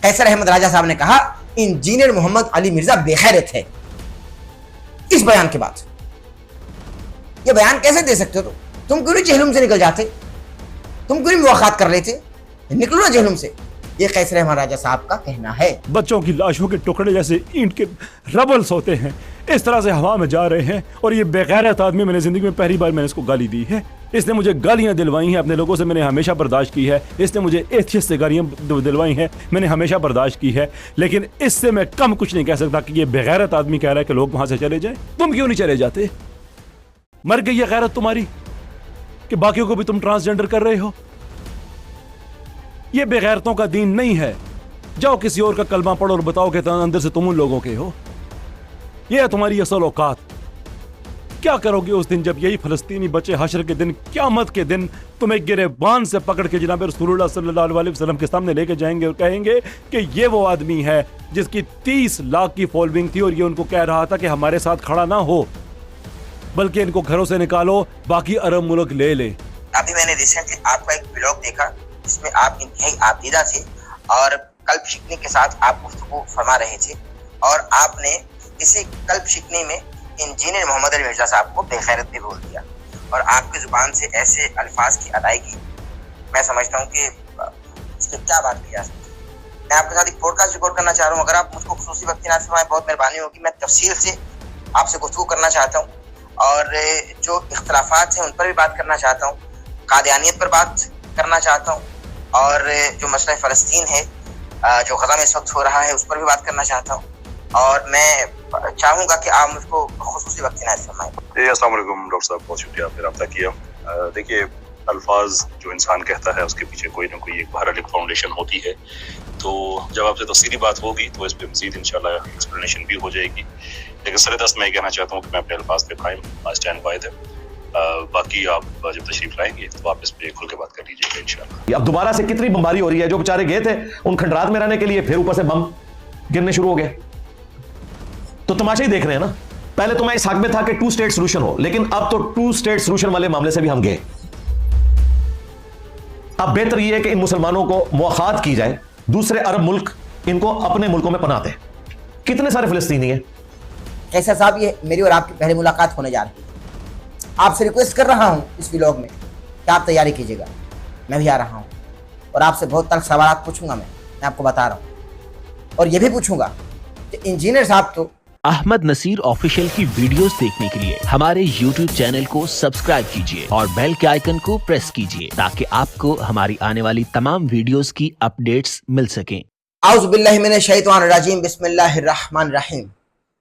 कैसर अहमद राजा साहब ने कहा इंजीनियर मोहम्मद अली मिर्जा बेखैरत है। इस बयान के बाद ये बयान कैसे दे सकते हो? तुम क्यों नहीं जहलुम से निकल जाते? तुम क्यों नहीं मुलाकात कर लेते? निकलो ना जहलुम से। ये कैसर अहमद राजा साहब का कहना है। बच्चों की लाशों के टुकड़े जैसे ईंट के रबल्स होते हैं, इस तरह से हवा में जा रहे हैं। और ये बेगैरत आदमी, मैंने जिंदगी में पहली बार मैंने इसको गाली दी है। इसने मुझे गालियां दिलवाई हैं, अपने लोगों से मैंने हमेशा बर्दाश्त की है। इसने मुझे एथियस्ट से गालियां दिलवाई हैं, मैंने हमेशा बर्दाश्त की है। लेकिन इससे मैं कम कुछ नहीं कह सकता कि ये बेगैरत आदमी कह रहा है कि लोग वहां से चले जाएं। तुम क्यों नहीं चले जाते? मर गई है गैरत तुम्हारी कि बाकियों को भी तुम ट्रांसजेंडर कर रहे हो? ये बेगैरतों का दीन नहीं है। जाओ किसी और का कलमा पढ़ो और बताओ कि अंदर से तुम उन लोगों के हो। यह है तुम्हारी असल औकात। क्या करोगे उस दिन जब यही फलस्तीनी बच्चे हशर के दिन, क़यामत के दिन तुम्हें गिरेबान से पकड़ के जनाब रसूलुल्लाह सल्लल्लाहु अलैहि वसल्लम के सामने लेके जाएंगे और कहेंगे कि ये वो आदमी है जिसकी 30 लाख की फॉलोइंग थी और ये उनको कह रहा था कि हमारे साथ खड़ा ना हो, बल्कि इनको घरों से निकालो, बाकी अरब मुल्क ले ले। अभी मैंने रिसेंटली आपका एक ब्लॉग देखा जिसमें आप इंतहाई आबीदा थे और कल्ब शिकनी के साथ आप गुफ्तगू फरमा रहे थे और आपने इसी कल्ब शिकनी में इंजीनियर मोहम्मद अली मिर्जा साहब को बेखैरत भी बोल दिया। और आपकी जुबान से ऐसे अल्फाज की अदायगी, मैं समझता हूँ कि इसमें क्या बात की जा सकती है। मैं आपके साथ एक पॉडकास्ट रिकॉर्ड करना चाह रहा हूँ। अगर आप मुझको खुसूसी वक्त इनायत फरमाएं, बहुत मेहरबानी होगी। मैं तफसील से आपसे गुफ्तगू करना चाहता हूँ और जो इख्तलाफात हैं उन पर भी बात करना चाहता हूँ, कादियानियत पर बात करना चाहता हूँ और जो मसला फ़लस्तीन है जो ग़ज़ा में इस वक्त हो रहा है उस पर भी बात करना चाहता हूँ। और मैं चाहूँगा कि आप मुझको खुसूसी वक्त इनायत फरमाएं। अस्सलाम वालेकुम डॉक्टर साहब, बहुत शुक्रिया आपने रब्ता किया। देखिए, अल्फाज जो इंसान कहता है उसके पीछे कोई ना कोई एक बहरहाल एक फाउंडेशन होती है। तो जब आपसे तफसीली बात होगी तो इस पर मज़ीद इंशाल्लाह एक्सप्लेनेशन भी हो जाएगी। लेकिन सरेदस्त मैं कहना चाहता हूँ कि मैं अपने अल्फाज पे कायम, आई स्टैंड बाय देम। बाकी आप जब तशरीफ लाएंगे तो आप इस पे खुल के बात कर लीजिएगा इंशाल्लाह। अब दोबारा से कितनी बमबारी हो रही है? जो बेचारे गए थे उन खंडरात में रहने के लिए, फिर ऊपर से बम गिरने शुरू हो गए। तो तमाशा ही देख रहे हैं ना। पहले तो मैं इस हक में था कि 2 स्टेट सोल्यूशन हो, लेकिन अब तो 2 स्टेट सोल्यूशन वाले मामले से भी हम गए। अब बेहतर यह है कि इन मुसलमानों को मुआखात की जाए, दूसरे अरब मुल्क इनको अपने मुल्कों में पनाह दें। कितने सारे फिलिस्तीनी हैं। कैसर साहब, ये मेरी और आपकी पहली मुलाकात होने जा रही है। आपसे रिक्वेस्ट कर रहा हूँ इस व्लॉग में कि आप तैयारी कीजिएगा। मैं भी आ रहा हूँ और आपसे बहुत तल्ख सवाल पूछूंगा। मैं आपको बता रहा हूँ और ये भी पूछूंगा कि इंजीनियर साहब तो अहमद नसीर ऑफिशियल की वीडियोस देखने के लिए हमारे YouTube चैनल को सब्सक्राइब कीजिए और बेल के आइकन को प्रेस कीजिए ताकि आपको हमारी आने वाली तमाम वीडियोस की अपडेट्स मिल सकें। औज़ु बिल्लाहि मिनश शैतानिर रजीम, बिस्मिल्लाहिर रहमानिर रहीम।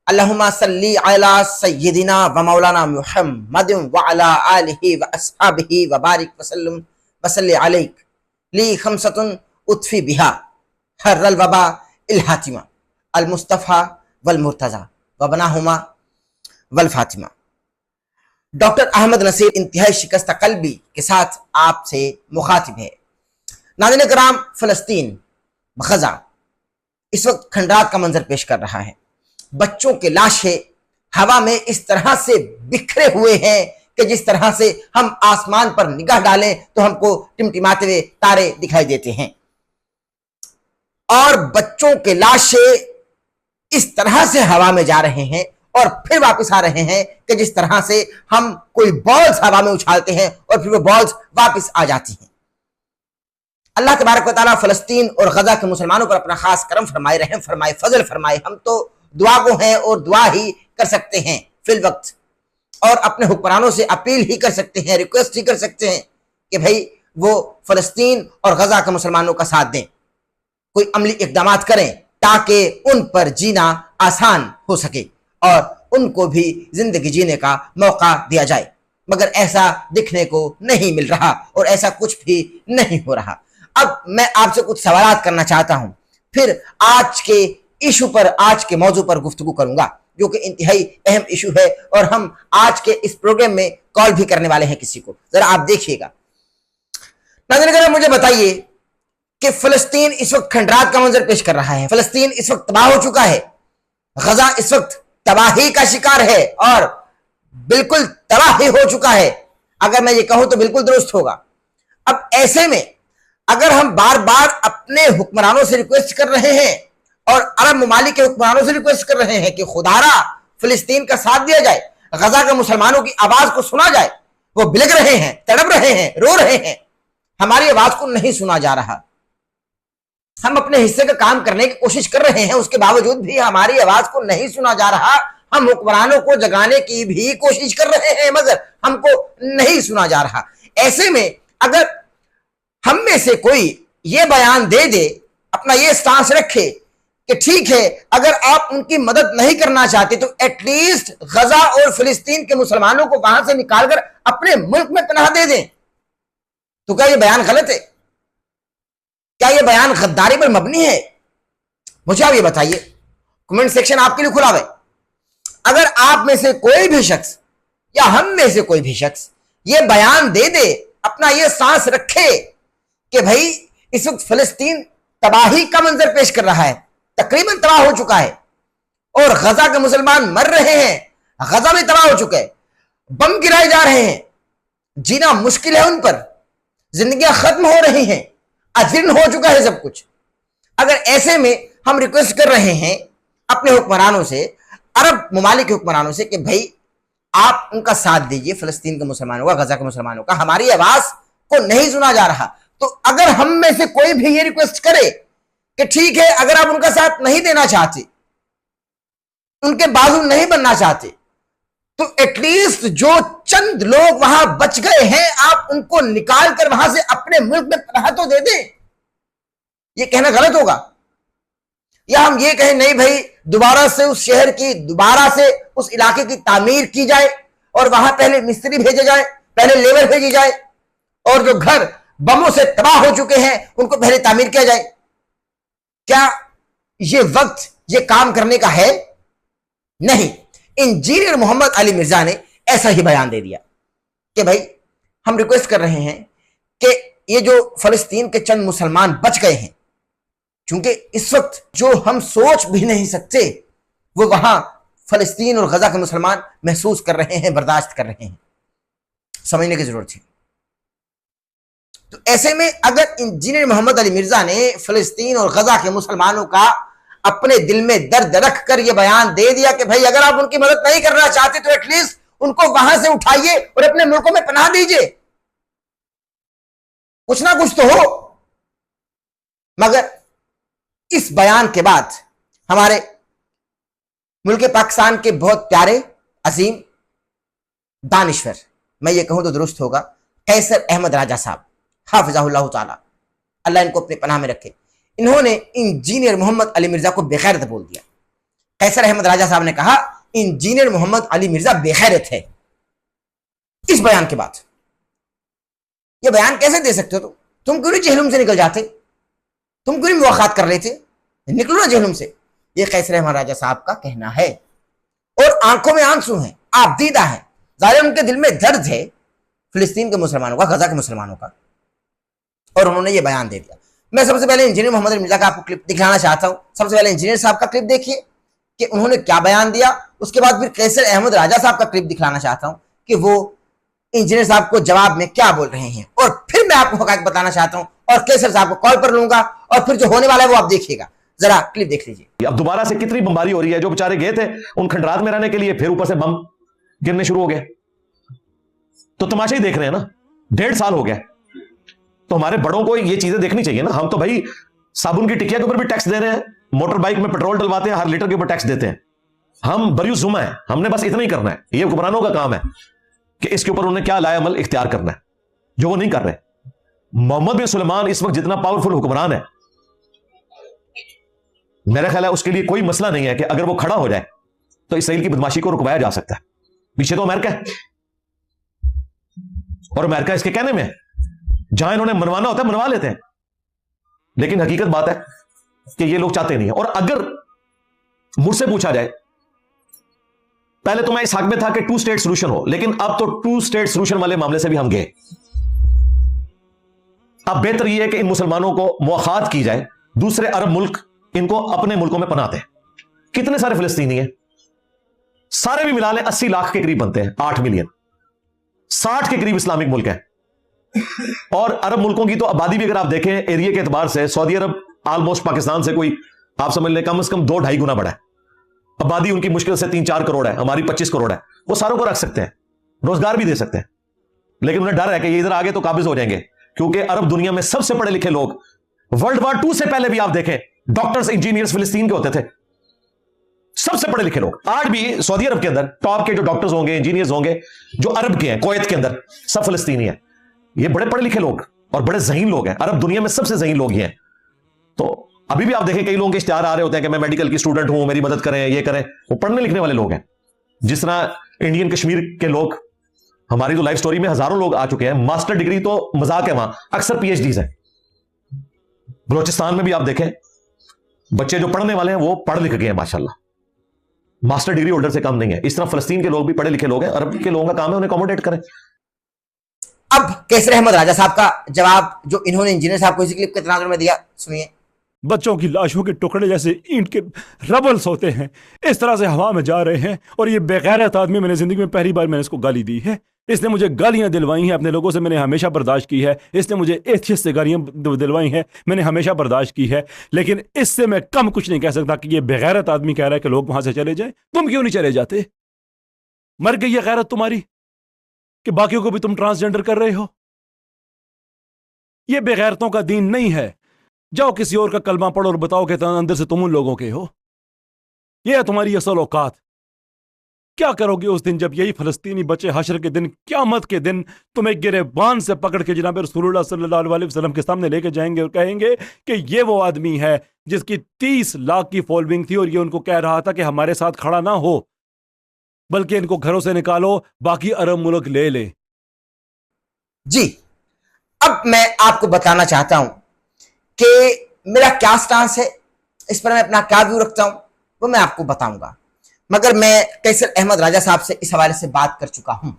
अल्लाहुम्मा सल्ली अला सय्यिदिना व मौलाना मुहम्मद व अला आलिहि व अस्हाबिहि व बारिक वसल्लम वसल्लि अलैक ली खमसतुन उतफी बिहा हर्रल वबा इल हातिमा अल मुस्तफ़ा वल मुर्तज़ा व बनाहुमा वल फातिमा। डॉक्टर अहमद नसीर इंतहाई शिकस्त कल्बी के साथ आपसे मुखातिब है। नाज़रीन किराम, फ़लस्तीन ग़ज़ा इस वक्त खंडरात का मंजर पेश कर रहा है। बच्चों के लाशें हवा में इस तरह से बिखरे हुए हैं कि जिस तरह से हम आसमान पर निगाह डालें तो हमको टिमटिमाते हुए तारे दिखाई देते हैं। और बच्चों के लाशें इस तरह से हवा में जा रहे हैं और फिर वापस आ रहे हैं कि जिस तरह से हम कोई बॉल्स हवा में उछालते हैं और फिर वो बॉल्स वापस आ जाती हैं। अल्लाह तबारक व तआला फ़लस्तीन और ग़ज़ा के मुसलमानों पर अपना खास करम फरमाए, रहम फरमाए, फजल फरमाए। हम तो दुआ गो हैं और दुआ ही कर सकते हैं फिल वक्त, और अपने हुक्मरानों से अपील ही कर सकते हैं, रिक्वेस्ट ही कर सकते हैं कि भाई वो फ़लस्तीन और ग़ज़ा के मुसलमानों का साथ दें, कोई अमली इक़दाम करें ताकि उन पर जीना आसान हो सके और उनको भी जिंदगी जीने का मौका दिया जाए। मगर ऐसा दिखने को नहीं मिल रहा और ऐसा कुछ भी नहीं हो रहा। अब मैं आपसे कुछ सवाल करना चाहता हूं, फिर आज के इशू पर, आज के मौजू पर गुफ्तगू करूंगा जो कि इंतहाई अहम इशू है और हम आज के इस प्रोग्राम में कॉल भी करने वाले हैं किसी को। जरा आप देखिएगा। नाज़रीन, मुझे बताइए कि फ़लस्तीन इस वक्त खंडरात का मंजर पेश कर रहा है। फ़लस्तीन इस वक्त तबाह हो चुका है। ग़ज़ा इस वक्त तबाही का शिकार है और बिल्कुल तबाही हो चुका है। अगर मैं ये कहूं तो बिल्कुल दुरुस्त होगा। अब ऐसे में अगर हम बार बार अपने हुक्मरानों से रिक्वेस्ट कर रहे हैं और अरब ममालिक के हुक्मरानों से रिक्वेस्ट कर रहे हैं कि खुदारा फिलिस्तीन का साथ दिया जाए, गजा के मुसलमानों की आवाज को सुना जाए, वो बिलख रहे हैं, तड़प रहे हैं, रो रहे हैं, हमारी आवाज को नहीं सुना जा रहा। हम अपने हिस्से का काम करने की कोशिश कर रहे हैं, उसके बावजूद भी हमारी आवाज को नहीं सुना जा रहा। हम हुक्मरानों को जगाने की भी कोशिश कर रहे हैं मगर हमको नहीं सुना जा रहा। ऐसे में अगर हम में से कोई ये बयान दे दे, अपना ये स्टांस रखे कि ठीक है, अगर आप उनकी मदद नहीं करना चाहते तो एटलीस्ट गजा और फिलिस्तीन के मुसलमानों को वहां से निकालकर अपने मुल्क में पनाह दे दें, तो क्या यह बयान गलत है? क्या यह बयान गद्दारी पर मबनी है? मुझे आप ये बताइए, कमेंट सेक्शन आपके लिए खुला है। अगर आप में से कोई भी शख्स या हम में से कोई भी शख्स ये बयान दे दे, अपना ये सांस रखे कि भाई इस वक्त फिलिस्तीन तबाही का मंजर पेश कर रहा है, तकरीबन तबाह हो चुका है और गजा के मुसलमान मर रहे हैं, गजा में तबाह हो चुके हैं, बम गिराए जा रहे हैं, जीना मुश्किल है उन पर, जिंदगियां खत्म हो रही हैं, अजीर्ण हो चुका है सब कुछ। अगर ऐसे में हम रिक्वेस्ट कर रहे हैं अपने हुक्मरानों से, अरब ममालिक के हुक्मरानों से कि भाई आप उनका साथ दीजिए, फिलिस्तीन के मुसलमानों का, गजा के मुसलमानों का, हमारी आवाज को नहीं सुना जा रहा, तो अगर हम में से कोई भी ये रिक्वेस्ट करे कि ठीक है, अगर आप उनका साथ नहीं देना चाहते, उनके बाजू नहीं बनना चाहते, तो एटलीस्ट जो चंद लोग वहां बच गए हैं आप उनको निकाल कर वहां से अपने मुल्क में पनाह तो दे दें। ये कहना गलत होगा? या हम ये कहें नहीं भाई, दोबारा से उस शहर की, दोबारा से उस इलाके की तामीर की जाए और वहां पहले मिस्त्री भेजे जाए, पहले लेबर भेजी जाए और जो घर बमों से तबाह हो चुके हैं उनको पहले तामीर किया जाए। क्या ये वक्त ये काम करने का है? नहीं। इंजीनियर मोहम्मद अली मिर्जा ने ऐसा ही बयान दे दिया कि भाई हम रिक्वेस्ट कर रहे हैं कि ये जो फलस्तीन के चंद मुसलमान बच गए हैं, क्योंकि इस वक्त जो हम सोच भी नहीं सकते वो वहां फलस्तीन और गजा के मुसलमान महसूस कर रहे हैं, बर्दाश्त कर रहे हैं, समझने की जरूरत है। तो ऐसे में अगर इंजीनियर मोहम्मद अली मिर्जा ने फलस्तीन और गजा के मुसलमानों का अपने दिल में दर्द रख कर यह बयान दे दिया कि भाई अगर आप उनकी मदद नहीं करना चाहते तो एटलीस्ट उनको वहां से उठाइए और अपने मुल्कों में पनाह दीजिए, कुछ ना कुछ तो हो। मगर इस बयान के बाद हमारे मुल्क पाकिस्तान के बहुत प्यारे अजीम दानिश्वर, मैं ये कहूं तो दुरुस्त होगा, कैसर अहमद राजा साहब हाफिज़हुल्लाह ताला, अल्लाह इनको अपने पनाह में रखे, इन्होंने इंजीनियर मोहम्मद अली मिर्जा को बेखैरत बोल दिया। कैसर अहमद राजा साहब ने कहा इंजीनियर मोहम्मद अली मिर्जा बेखैरत है। इस बयान के बाद यह बयान कैसे दे सकते हो? तुम क्यों नहीं जहलुम से निकल जाते? तुम क्यों नहीं मुलाकात कर लेते? निकलो ना जहलुम से। यह कैसर अहमद राजा साहब का कहना है और आंखों में आंसू हैं, आप दीदा है, जाहिर उनके दिल में दर्द है फिलिस्तीन के मुसलमानों का, गजा के मुसलमानों का, और उन्होंने ये बयान दे दिया। मैं सबसे पहले इंजीनियर मोहम्मद अली मिर्जा का आपको क्लिप दिखाना चाहता हूं। सबसे पहले इंजीनियर साहब का क्लिप देखिए कि उन्होंने क्या बयान दिया, उसके बाद फिर कैसर अहमद राजा साहब का क्लिप दिखाना चाहता हूं कि वो इंजीनियर साहब को जवाब में क्या बोल रहे हैं, और फिर मैं आपको हक़ाइक़ बताना चाहता हूं और कैसर साहब को कॉल पर लूंगा और फिर जो होने वाला है वो आप देखिएगा। जरा क्लिप देख लीजिए। अब दोबारा से कितनी बमबारी हो रही है, जो बेचारे गए थे उन खंडरात में रहने के लिए फिर ऊपर से बम गिरने शुरू हो गए। तो तमाशा ही देख रहे हैं ना, 1.5 साल हो गया। तो हमारे बड़ों को ये चीजें देखनी चाहिए ना। हम तो भाई साबुन की टिकिया के ऊपर भी टैक्स दे रहे हैं, मोटर बाइक में पेट्रोल डलवाते हैं, हर लीटर के ऊपर टैक्स देते हैं। हम बरियुज़्ज़ुमा है, हमने बस इतना ही करना है। ये हुक्मरानों का काम है कि इसके ऊपर उन्हें क्या लाएअमल इख्तियार करना है, जो वो नहीं कर रहे। मोहम्मद बिन सुलेमान इस वक्त जितना पावरफुल हुक्मरान है, मेरा ख्याल है उसके लिए कोई मसला नहीं है कि अगर वो खड़ा हो जाए तो इसराइल की बदमाशी को रुकवाया जा सकता है। पीछे तो अमेरिका है और अमेरिका इसके कहने में है, जहां इन्होंने मनवाना होता है मनवा लेते हैं। लेकिन हकीकत बात है कि ये लोग चाहते नहीं है। और अगर मुझसे पूछा जाए, पहले तो मैं इस हक में था कि 2 स्टेट सोल्यूशन हो, लेकिन अब तो 2 स्टेट सोल्यूशन वाले मामले से भी हम गए। अब बेहतर यह है कि इन मुसलमानों को मुआखात की जाए, दूसरे अरब मुल्क इनको अपने मुल्कों में पनाते हैं। कितने सारे फिलिस्तीनी हैं, सारे भी मिला लें 80 लाख के करीब बनते हैं, 8 मिलियन, 60 के करीब इस्लामिक मुल्क हैं। और अरब मुल्कों की तो आबादी भी अगर आप देखें एरिया के एतबार से, सऊदी अरब ऑलमोस्ट पाकिस्तान से कोई आप समझ लें कम से कम 2-2.5 गुना बड़ा है। आबादी उनकी मुश्किल से 3-4 करोड़ है, हमारी 25 करोड़ है। वो सारों को रख सकते हैं, रोजगार भी दे सकते हैं, लेकिन उन्हें डर है कि ये इधर आगे तो काबिज हो जाएंगे, क्योंकि अरब दुनिया में सबसे पढ़े लिखे लोग, वर्ल्ड वॉर 2 से पहले भी आप देखें डॉक्टर्स इंजीनियर्स फिलिस्तीन के होते थे, सबसे पढ़े लिखे लोग। आज भी सऊदी अरब के अंदर टॉप के जो डॉक्टर्स होंगे, इंजीनियर्स होंगे, जो अरब के हैं, कुवैत के अंदर, सब फिलिस्तीनी हैं। ये बड़े पढ़े लिखे लोग और बड़े ज़हीन लोग हैं। अरब दुनिया में सबसे ज़हीन लोग ही हैं। तो अभी भी आप देखें कई लोगों के इश्तिहार आ रहे होते हैं कि मैं मेडिकल की स्टूडेंट हूं, मेरी मदद करें, ये करें। वो पढ़ने लिखने वाले लोग हैं। जिस तरह इंडियन कश्मीर के लोग, हमारी तो लाइफ स्टोरी में हजारों लोग आ चुके हैं, मास्टर डिग्री तो मजाक है, वहां अक्सर पीएचडीज हैं। बलोचिस्तान में भी आप देखें बच्चे जो पढ़ने वाले हैं वो पढ़ लिख गए हैं माशाल्लाह, मास्टर डिग्री होल्डर से कम नहीं है। इस तरह फलस्तीन के लोग भी पढ़े लिखे लोग हैं। अरब के लोगों का काम है उन्हें अकोमोडेट करें। अब कैसर अहमद राजा साहब का जवाब जो इन्होंने इंजीनियर साहब को इसी क्लिप के तनाजुर में दिया, सुनिए। बच्चों की लाशों के टुकड़े जैसे ईंट के रबल्स होते हैं, इस तरह से हवा में जा रहे हैं। और ये बेगैरत आदमी, मैंने जिंदगी में पहली बार मैंने इसको गाली दी है। इसने मुझे गालियां दिलवाई हैं, अपने लोगों से मैंने हमेशा बर्दाश्त की है। इसने मुझे एथियस्ट से गालियां दिलवाई हैं, मैंने हमेशा बर्दाश्त की है। लेकिन इससे मैं कम कुछ नहीं कह सकता कि ये बेगैरत आदमी कह रहा है कि लोग वहां से चले जाएं। तुम क्यों नहीं चले जाते? मर गई है गैरत तुम्हारी कि बाकियों को भी तुम ट्रांसजेंडर कर रहे हो? ये बेगैरतों का दीन नहीं है। जाओ किसी और का कलमा पढ़ो और बताओ कि अंदर से तुम उन लोगों के हो। यह है तुम्हारी असल औकात। क्या करोगे उस दिन जब यही फलस्तीनी बच्चे हशर के दिन, क़यामत के दिन तुम्हें गिरेबान से पकड़ के जनाब रसूलुल्लाह सल्लल्लाहु अलैहि वसल्लम के सामने लेके जाएंगे और कहेंगे कि ये वो आदमी है जिसकी 30 लाख की फॉलोइंग थी और ये उनको कह रहा था कि हमारे साथ खड़ा ना हो, बल्कि इनको घरों से निकालो, बाकी अरब मुल्क ले ले। जी, अब मैं आपको बताना चाहता हूं कि मेरा क्या स्टांस है, इस पर मैं अपना क्या व्यू रखता हूं, वो मैं आपको बताऊंगा। मगर मैं कैसर अहमद राजा साहब से इस हवाले से बात कर चुका हूं,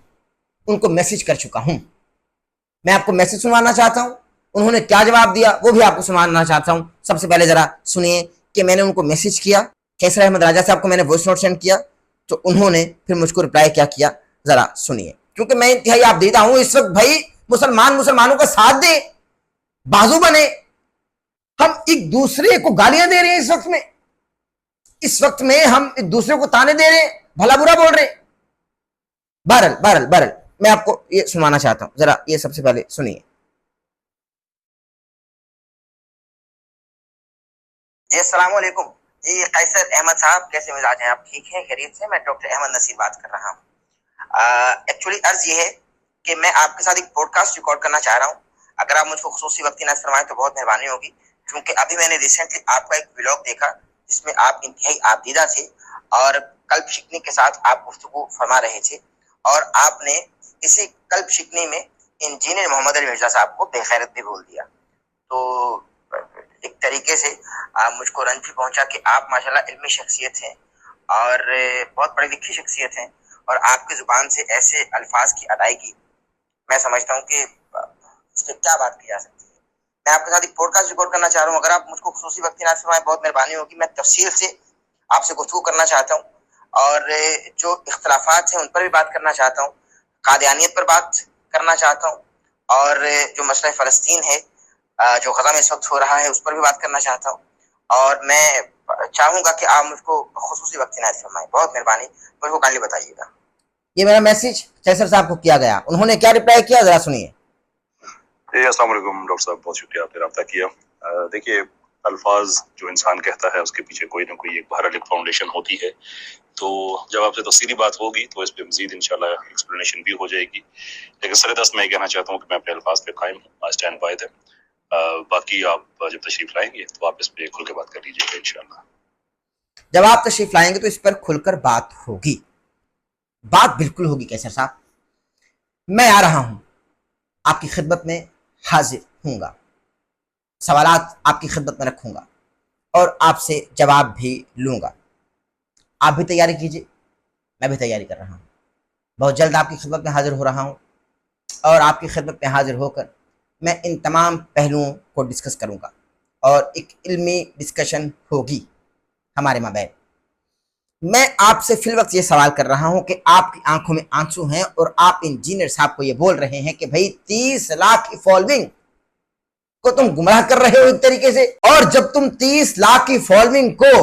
उनको मैसेज कर चुका हूं। मैं आपको मैसेज सुनवाना चाहता हूं, उन्होंने क्या जवाब दिया वो भी आपको सुनवाना चाहता हूं। सबसे पहले जरा सुनिए कि मैंने उनको मैसेज किया, कैसर अहमद राजा साहब को मैंने वॉइस नोट सेंड किया, तो उन्होंने फिर मुझको रिप्लाई क्या किया, जरा सुनिए। क्योंकि मैं इंतहाई आप देता हूं इस वक्त भाई मुसलमान मुसलमानों का साथ दे, बाजू बने। हम एक दूसरे को गालियां दे रहे हैं इस वक्त में हम एक दूसरे को ताने दे रहे हैं, भला बुरा बोल रहे हैं। बहरल मैं आपको ये सुनाना चाहता हूं, जरा ये सबसे पहले सुनिए। जी अस्सलाम वालेकुम जी, कैसर अहमद साहब कैसे मिजाज हैं आप? ठीक है, खैरियत से? मैं डॉक्टर अहमद नसीर बात कर रहा हूँ। एक्चुअली अर्ज ये है कि मैं आपके साथ एक पॉडकास्ट रिकॉर्ड करना चाह रहा हूँ। अगर आप मुझको खुसूसी वक्त इनायत फरमाएं तो बहुत मेहरबानी होगी, क्योंकि अभी मैंने रिसेंटली आपका एक व्लॉग देखा जिसमें आप इंतहाई आबदीदा थे और कल्ब शिकनी के साथ आप गुफ्तगू फरमा रहे थे, और आपने इसी कल्ब शिकनी में इंजीनियर मोहम्मद अली मिर्जा साहब को बेखैरत भी बोल दिया। तो एक तरीके से मुझको रंज भी पहुंचा कि आप माशाल्लाह इल्मी शख्सियत हैं और बहुत पढ़ी लिखी शख्सियत हैं, और आपकी जुबान से ऐसे अल्फाज की अदायगी मैं समझता हूँ कि इस पर क्या बात की जा सकती है। मैं आपके साथ एक पॉडकास्ट रिकॉर्ड करना चाह रहा हूँ, अगर आप मुझको खुसूसी वक्त इनायत फरमाएं बहुत मेहरबानी होगी। मैं तफसील से आपसे गुफ्तगू करना चाहता हूँ और जो इख्तलाफात हैं उन पर भी बात करना चाहता हूँ, कादियानियत पर बात करना चाहता हूँ, और जो मसला फ़लस्तीन है जो गज़ा में इस वक्त हो रहा है उस पर भी बात करना चाहता हूँ। और मैं चाहूँगा कि आप मुझको खुसूसी वक्त इनायत फरमाएं, बहुत मेहरबानी, मुझको काइंडली बताइएगा। ये मेरा मैसेज कैसर साहब को किया गया, उन्होंने क्या रिप्लाई किया, जरा सुनिए। अस्सलाम वालेकुम डॉक्टर साहब, बहुत शुक्रिया आपने रब्ता किया। देखिए, अल्फाज जो इंसान कहता है उसके पीछे कोई ना कोई एक बहरहाल एक फाउंडेशन होती है। तो जब आपसे तफसीली बात होगी तो इस पे मजीद इंशाल्लाह एक्सप्लेनेशन भी हो जाएगी। लेकिन सरेदस्त मैं कहना चाहता हूँ कि मैं अपने अल्फाज पे कायम हूँ, आई स्टैंड बाय देम। बाकी आप जब तशरीफ लाएंगे तो आप इस पे खुल के बात कर लीजिएगा इंशाल्लाह। जब आप तशरीफ लाएंगे तो इस पर खुलकर बात होगी, बात बिल्कुल होगी कैसर साहब। मैं आ रहा हूं, आपकी खिदमत में हाजिर हूंगा, सवालात आपकी खिदमत में रखूंगा और आपसे जवाब भी लूंगा। आप भी तैयारी कीजिए, मैं भी तैयारी कर रहा हूं। बहुत जल्द आपकी खिदमत में हाजिर हो रहा हूं और आपकी खिदमत में हाजिर होकर मैं इन तमाम पहलुओं को डिस्कस करूंगा और एक इल्मी डिस्कशन होगी हमारे माबैन। मैं आपसे फिल वक्त ये सवाल कर रहा हूं कि आपकी आंखों में आंसू हैं और आप इंजीनियर साहब को ये बोल रहे हैं कि भाई 30 लाख की फॉलोइंग को तुम गुमराह कर रहे हो एक तरीके से। और जब तुम 30 लाख की फॉलोइंग को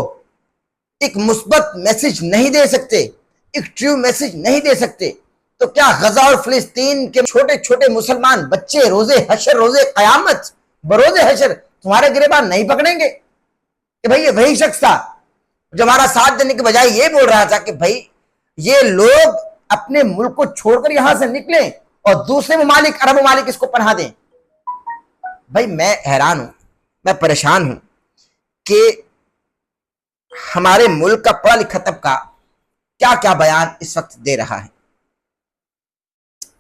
एक मुस्बत मैसेज नहीं दे सकते, एक ट्रू मैसेज नहीं दे सकते, तो क्या गजा और फिलिस्तीन के छोटे छोटे मुसलमान बच्चे रोजे हशर, रोजे कयामत, बरोजे हशर तुम्हारे गिरेबान नहीं पकड़ेंगे कि भाई ये वही शख्स था जो हमारा साथ देने के बजाय ये बोल रहा था कि भाई ये लोग अपने मुल्क को छोड़कर यहां से निकले और दूसरे ममालिक, अरब ममालिक इसको पनाह दें। भाई मैं हैरान हूं, मैं परेशान हूं कि हमारे मुल्क का पढ़ा लिखा तबका क्या क्या बयान इस वक्त दे रहा है,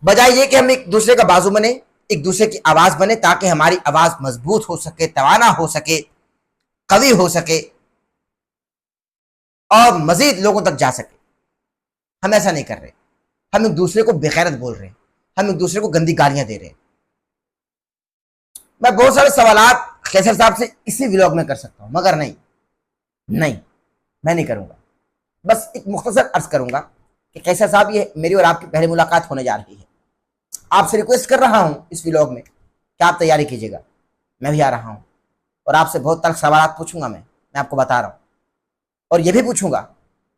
बजाय ये कि हम एक दूसरे का बाजू बने, एक दूसरे की आवाज बने, ताकि हमारी आवाज मजबूत हो सके, तवाना हो सके, कवी हो सके और मजीद लोगों तक जा सके। हम ऐसा नहीं कर रहे, हम एक दूसरे को बेगैरत बोल रहे हैं, हम एक दूसरे को गंदी गालियां दे रहे हैं। मैं बहुत सारे सवालात कैसर साहब से इसी व्लॉग में कर सकता हूं, मगर नहीं मैं नहीं करूंगा। बस एक मुख्तसर अर्ज करूंगा कि कैसर साहब ये मेरी और आपकी पहली मुलाकात होने जा रही है। आपसे रिक्वेस्ट कर रहा हूं इस व्लॉग में कि आप तैयारी कीजिएगा, मैं भी आ रहा हूं और आपसे बहुत तल्ख सवाल पूछूंगा। मैं आपको बता रहा हूं और ये भी पूछूंगा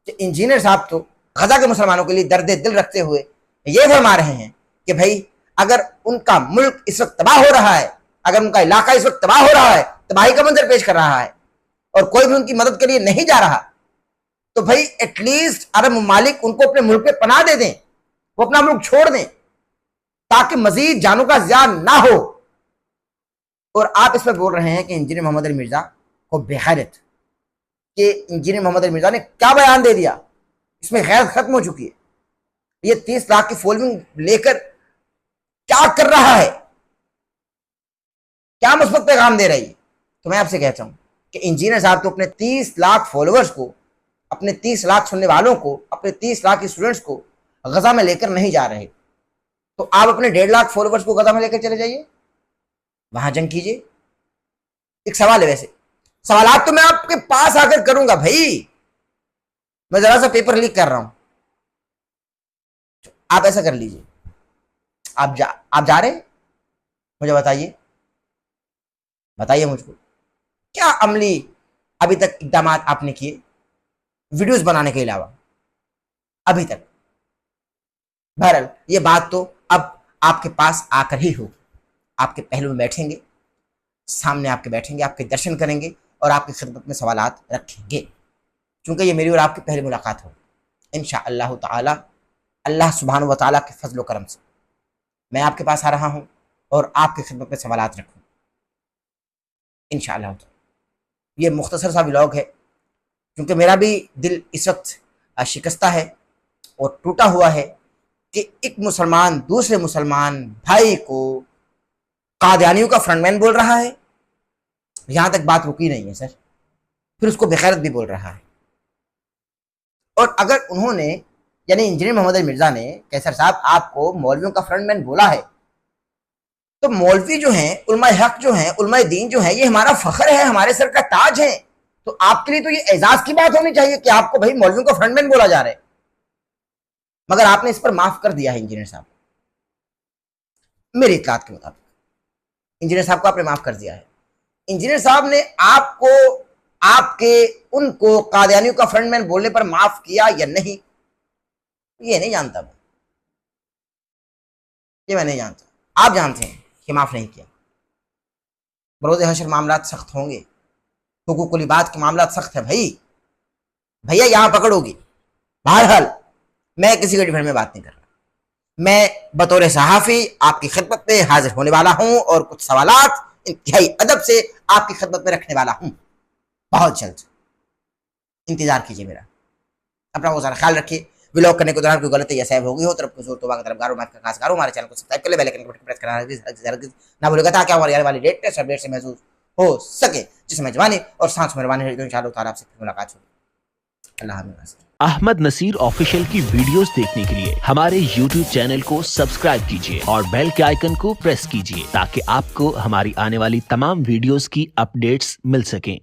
कि इंजीनियर साहब तो गजा के मुसलमानों के लिए दर्द दिल रखते हुए ये फरमा रहे हैं कि भाई अगर उनका मुल्क इस वक्त तबाह हो रहा है, अगर उनका इलाका इस वक्त तबाह हो रहा है, तबाही का मंजर पेश कर रहा है और कोई भी उनकी मदद के लिए नहीं जा रहा, तो भाई एटलीस्ट अरब ममालिक उनको अपने मुल्क पे पनाह दे दें, वो अपना मुल्क छोड़ दें ताकि मजीद जानों का ज़ियान ना हो। और आप इस पर बोल रहे हैं कि इंजीनियर मोहम्मद अली मिर्जा को बेगैरत, कि इंजीनियर मोहम्मद अली मिर्जा ने क्या बयान दे दिया, इसमें गैरत खत्म हो चुकी है। ये 30 लाख की फॉलोइंग लेकर क्या कर रहा है, क्या मुस्बत पैगाम दे रही है। तो मैं आपसे कहता हूं कि इंजीनियर साहब तो अपने 30 लाख फॉलोअर्स को, अपने 30 लाख सुनने वालों को, अपने 30 लाख स्टूडेंट्स को गजा में लेकर नहीं जा रहे। तो आप अपने 1.5 लाख फॉलोअर्स को गजा में लेकर चले जाइए, वहां जंग कीजिए। एक सवाल है, वैसे सवालात तो मैं आपके पास आकर करूंगा भाई, मैं जरा सा पेपर लीक कर रहा हूं, आप ऐसा कर लीजिए। आप जा रहे, मुझे बताइए मुझको क्या अमली अभी तक इकदाम आपने किए वीडियोस बनाने के अलावा अभी तक। बहरहाल ये बात तो अब आपके पास आकर ही होगी, आपके पहलू में बैठेंगे, सामने आपके बैठेंगे, आपके दर्शन करेंगे और आपकी खिदमत में सवालात रखेंगे, क्योंकि ये मेरी और आपकी पहली मुलाकात होगी इंशाअल्लाह ताला। अल्लाह सुब्हानहू व तआला के फजल व करम से मैं आपके पास आ रहा हूँ और आपकी खिदमत में सवालात रखूँ इंशाअल्लाह। ये मुख्तसर सा व्लॉग है, क्योंकि मेरा भी दिल इस वक्त शिकस्ता है और टूटा हुआ है कि एक मुसलमान दूसरे मुसलमान भाई को कादियानियों का फ्रंटमैन बोल रहा है। यहां तक बात रुकी नहीं है सर, फिर उसको बेगैरत भी बोल रहा है। और अगर उन्होंने, यानी इंजीनियर मोहम्मद अली मिर्जा ने, कैसर साहब आपको मौलवियों का फ्रंटमैन बोला है, तो मौलवी जो हैं, उलमाए हक जो हैं, उलमाए दीन जो हैं, ये हमारा फख्र है, हमारे सर का ताज है। तो आपके लिए तो ये एजाज की बात होनी चाहिए कि आपको भाई मौलवियों का फ्रंटमैन बोला जा रहा है। मगर आपने इस पर माफ कर दिया है इंजीनियर साहब, मेरी इत्तलात के मुताबिक इंजीनियर साहब को आपने माफ कर दिया है। इंजीनियर साहब ने आपको, आपके उनको कादियानियों का फ्रंटमैन बोलने पर माफ किया या नहीं, ये नहीं जानता मैं, ये मैं नहीं जानता। आप जानते हैं कि माफ नहीं किया। बरोज़ हशर मामलात सख्त होंगे, हुकूकुल इबाद के मामलात सख्त है भाई, भैया यहां पकड़ोगी। बहरहाल मैं किसी के डिफेंड में बात नहीं कर रहा, मैं बतौर सहाफ़ी आपकी खिदमत में हाजिर होने वाला हूं और कुछ सवालात इंतहाई अदब से आपकी खिदमत में रखने वाला हूं। बहुत जल्द इंतजार कीजिए मेरा। अपना बहुत सारा ख्याल रखिए। व्लॉग करने के दौरान कोई गलती या सहब हो गई हो, तरफ को जोर तो तरफ गारो माफ का खास गारो। हमारे चैनल को सब्सक्राइब कर ले, बेल आइकन को प्रेस करना ना भूलिएगा, ताकि हमारी आने वाली लेटेस्ट अपडेट से महसूस हो सके, जिसमें जवानी और सांस मेहरबानी है। तो इंशाअल्लाह ताला आपसे मुलाकात होगी। अल्लाह हाफ़िज़। अहमद नसीर ऑफिशियल की वीडियोस देखने के लिए हमारे YouTube चैनल को सब्सक्राइब कीजिए और बेल के आइकन को प्रेस कीजिए, ताकि आपको हमारी आने वाली तमाम वीडियोस की अपडेट्स मिल सकें।